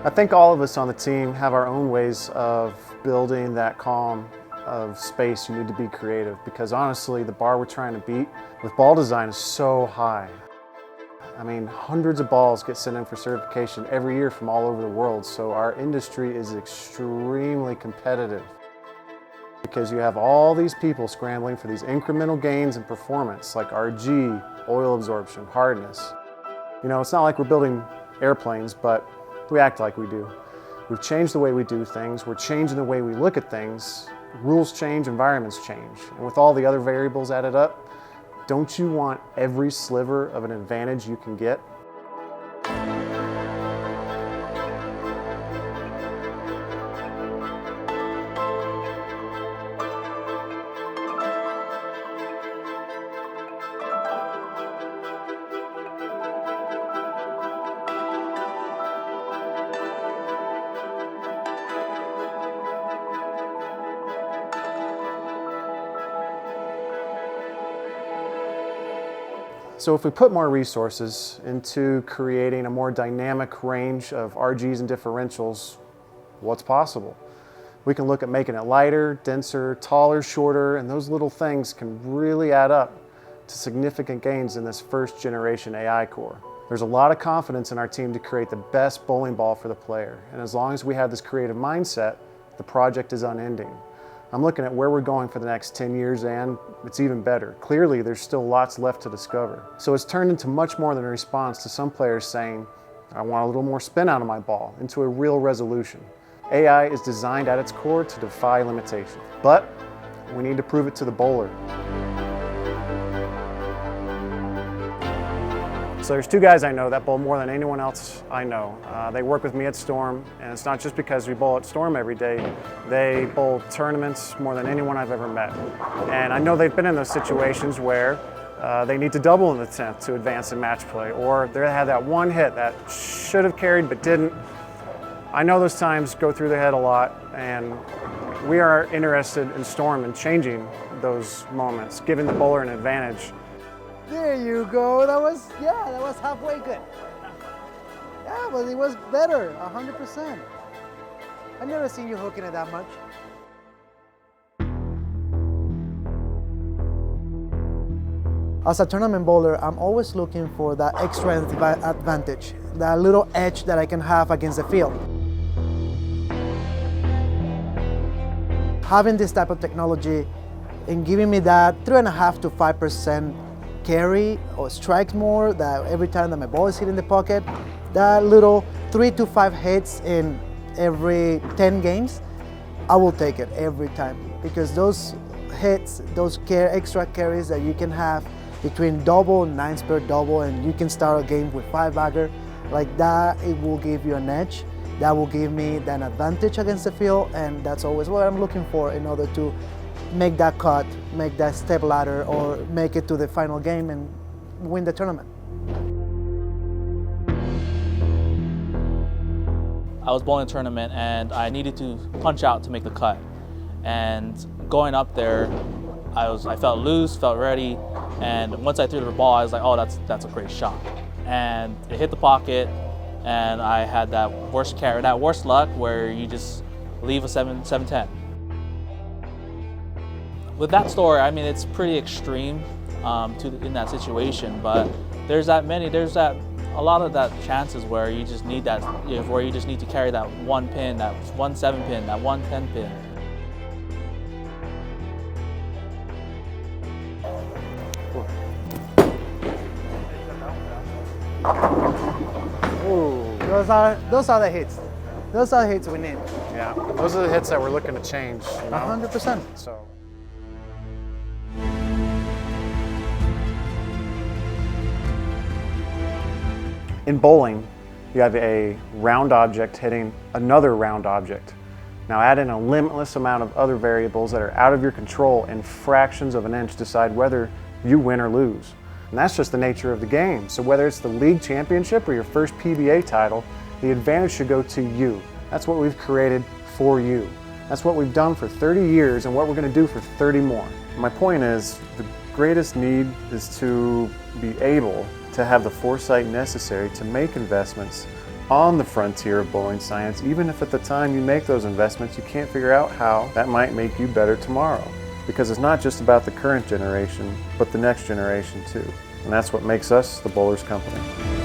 I think all of us on the team have our own ways of building that calm of space. You need to be creative because honestly, the bar we're trying to beat with ball design is so high. I mean, hundreds of balls get sent in for certification every year from all over the world, so our industry is extremely competitive because you have all these people scrambling for these incremental gains in performance like RG, oil absorption, hardness. You know, it's not like we're building airplanes, but we act like we do. We've changed the way we do things, we're changing the way we look at things, rules change, environments change, and with all the other variables added up, don't you want every sliver of an advantage you can get? So if we put more resources into creating a more dynamic range of RGs and differentials, what's possible? We can look at making it lighter, denser, taller, shorter, and those little things can really add up to significant gains in this first generation AI core. There's a lot of confidence in our team to create the best bowling ball for the player, and as long as we have this creative mindset, the project is unending. I'm looking at where we're going for the next 10 years and it's even better. Clearly, there's still lots left to discover. So it's turned into much more than a response to some players saying, I want a little more spin out of my ball, into a real resolution. AI is designed at its core to defy limitation, but we need to prove it to the bowler. So there's two guys I know that bowl more than anyone else I know. They work with me at Storm, and it's not just because we bowl at Storm every day. They bowl tournaments more than anyone I've ever met. And I know they've been in those situations where they need to double in the 10th to advance in match play, or they had that one hit that should have carried but didn't. I know those times go through their head a lot, and we are interested in Storm in changing those moments, giving the bowler an advantage. There you go. That was halfway good. Yeah, but it was better, 100%. I've never seen you hooking it that much. As a tournament bowler, I'm always looking for that extra advantage, that little edge that I can have against the field. Having this type of technology and giving me that 3.5 to 5% carry or strikes more, that every time that my ball is hitting the pocket, that little 3 to 5 hits in every 10 games, I will take it every time, because those hits, those extra carries that you can have between double, 9 spare double, and you can start a game with 5 bagger, like that, it will give you an edge. That will give me an advantage against the field, and that's always what I'm looking for in order to make that cut, make that step ladder, or make it to the final game and win the tournament. I was bowling a tournament and I needed to punch out to make the cut. And going up there, I felt loose, felt ready, and once I threw the ball, I was like, oh, that's a great shot. And it hit the pocket, and I had that worst luck where you just leave a 7-10. With that story, I mean, it's pretty extreme in that situation, but there's a lot of that chances where you just need where you just need to carry that one pin, that 1 7 pin, that 1 10 pin. Ooh. Those are the hits. Those are the hits we need. Yeah, those are the hits that we're looking to change. 100%. So. In bowling, you have a round object hitting another round object. Now add in a limitless amount of other variables that are out of your control, and fractions of an inch decide whether you win or lose. And that's just the nature of the game. So whether it's the league championship or your first PBA title, the advantage should go to you. That's what we've created for you. That's what we've done for 30 years and what we're going to do for 30 more. My point is, the greatest need is to be able to have the foresight necessary to make investments on the frontier of bowling science, even if at the time you make those investments, you can't figure out how that might make you better tomorrow. Because it's not just about the current generation, but the next generation too. And that's what makes us the Bowlers Company.